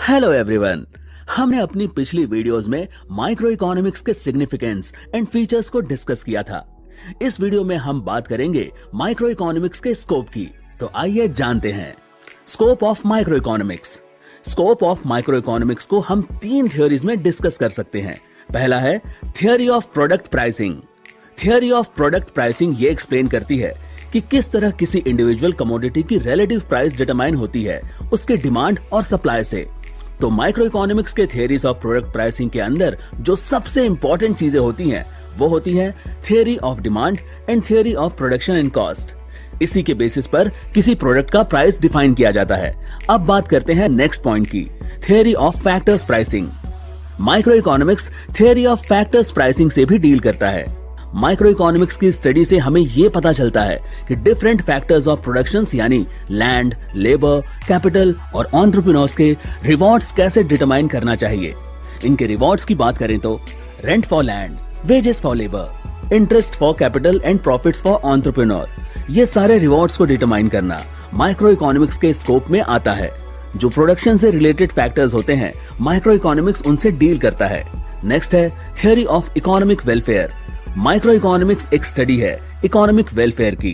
Hello everyone. हमने अपनी पिछली वीडियोस में माइक्रो इकोनॉमिक्स के सिग्निफिकेंस एंड फीचर्स को डिस्कस किया था। इस वीडियो में हम बात करेंगे माइक्रो इकोनॉमिक्स के स्कोप की। तो आइए जानते हैं scope of micro economics. Scope of micro economics को हम तीन थ्योरीज में डिस्कस कर सकते हैं। पहला है theory of product pricing. Theory of product pricing ये एक्सप्लेन करती है कि किस तरह किसी इंडिविजुअल कमोडिटी की रिलेटिव प्राइस डिटरमाइन होती है उसके डिमांड और सप्लाई से। तो माइक्रो इकोनॉमिक्स के थियरीज ऑफ प्रोडक्ट प्राइसिंग के अंदर जो सबसे इंपॉर्टेंट चीजें होती हैं वो होती है theory of demand and theory of production and cost. इसी के बेसिस पर किसी प्रोडक्ट का प्राइस डिफाइन किया जाता है। अब बात करते हैं नेक्स्ट पॉइंट की, theory of factors pricing. Micro economics theory of factors pricing से भी डील करता है। माइक्रो इकोनॉमिक्स की स्टडी से हमें यह पता चलता है कि डिफरेंट फैक्टर्स ऑफ प्रोडक्शन यानी लैंड, लेबर, कैपिटल और एंटरप्रेन्योर्स के रिवॉर्ड्स कैसे डिटरमाइन करना चाहिए। इनके रिवॉर्ड्स की बात करें तो rent for land, wages for labour, interest for capital and profits for entrepreneur, ये सारे रिवॉर्ड्स को डिटरमाइन करना माइक्रो इकोनॉमिक्स के स्कोप में आता है। जो प्रोडक्शन से रिलेटेड फैक्टर्स होते हैं माइक्रो इकोनॉमिक्स उनसे डील करता है। नेक्स्ट है theory of economic welfare. Micro economics एक स्टडी है इकोनॉमिक वेलफेयर की।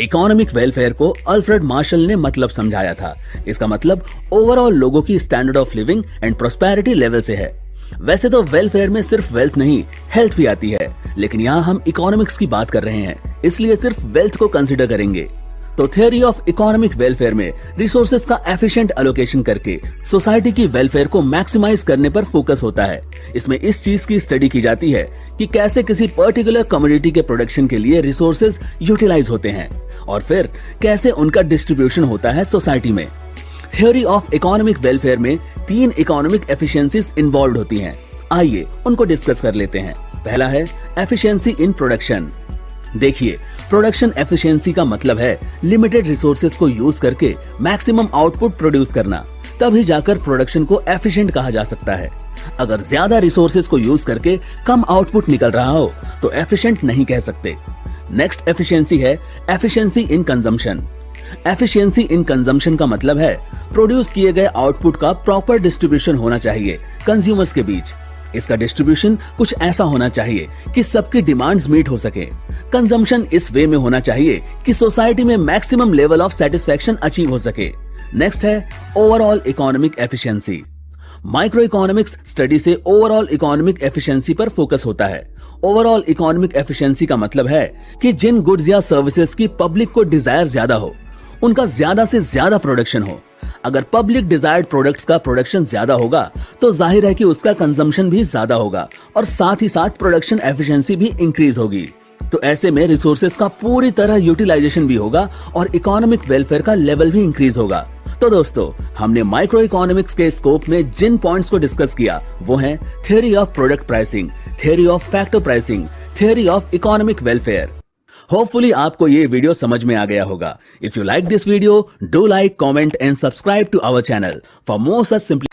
इकोनॉमिक वेलफेयर को अल्फ्रेड मार्शल ने मतलब समझाया था। इसका मतलब ओवरऑल लोगों की standard of living and prosperity level से है। वैसे तो वेलफेयर में सिर्फ वेल्थ नहीं हेल्थ भी आती है, लेकिन यहाँ हम इकोनॉमिक्स की बात कर रहे हैं इसलिए सिर्फ वेल्थ को कंसिडर करेंगे। तो थियरी ऑफ इकोनॉमिक वेलफेयर में रिसोर्सेज का एफिशिएंट एलोकेशन करके सोसाइटी की वेलफेयर को मैक्सिमाइज करने पर फोकस होता है। इसमें इस चीज की स्टडी की जाती है कि कैसे किसी पर्टिकुलर कम्युनिटी के प्रोडक्शन के लिए रिसोर्सेज यूटिलाइज होते हैं और फिर कैसे उनका डिस्ट्रीब्यूशन होता है सोसाइटी में। थियोरी ऑफ इकोनॉमिक वेलफेयर में तीन इकोनॉमिक एफिशिएंसीज इन्वॉल्व होती हैं। आइए उनको डिस्कस कर लेते हैं। पहला है एफिशिएंसी इन प्रोडक्शन। देखिए, प्रोडक्शन एफिशिएंसी का मतलब है लिमिटेड रिसोर्सेज को यूज करके मैक्सिमम आउटपुट प्रोड्यूस करना, तभी जाकर प्रोडक्शन को एफिशिएंट कहा जा सकता है। अगर ज्यादा रिसोर्सेज को यूज करके कम आउटपुट निकल रहा हो तो एफिशिएंट नहीं कह सकते। नेक्स्ट एफिशिएंसी है efficiency in consumption. Efficiency in consumption का मतलब है प्रोड्यूस किए गए आउटपुट का प्रॉपर डिस्ट्रीब्यूशन होना चाहिए कंज्यूमर्स के बीच। इसका डिस्ट्रीब्यूशन कुछ ऐसा होना चाहिए कि सबकी डिमांड्स मीट हो सके। कंजम्पशन इस वे में होना चाहिए कि सोसाइटी में maximum level of satisfaction achieve हो सके। नेक्स्ट है overall economic efficiency. Micro economics study से ओवरऑल इकोनॉमिक एफिशिएंसी पर फोकस होता है। ओवरऑल इकोनॉमिक एफिशिएंसी का मतलब है कि जिन गुड्स या सर्विसेज की पब्लिक को डिजायर ज्यादा हो उनका ज्यादा से ज्यादा प्रोडक्शन हो। अगर पब्लिक डिजायर्ड प्रोडक्ट्स का प्रोडक्शन ज्यादा होगा तो जाहिर है कि उसका कंजम्पशन भी ज्यादा होगा और साथ ही साथ प्रोडक्शन एफिशिएंसी भी इंक्रीज होगी। तो ऐसे में रिसोर्सेज का पूरी तरह यूटिलाइजेशन भी होगा और इकोनॉमिक वेलफेयर का लेवल भी इंक्रीज होगा। तो दोस्तों, हमने माइक्रो इकोनॉमिक्स के स्कोप में जिन पॉइंट्स को डिस्कस किया वो हैं theory of product pricing, theory of factor pricing, theory of economic welfare. Hopefully आपको ये वीडियो समझ में आ गया होगा। If you like this video, do like, comment and subscribe to our channel for more such simple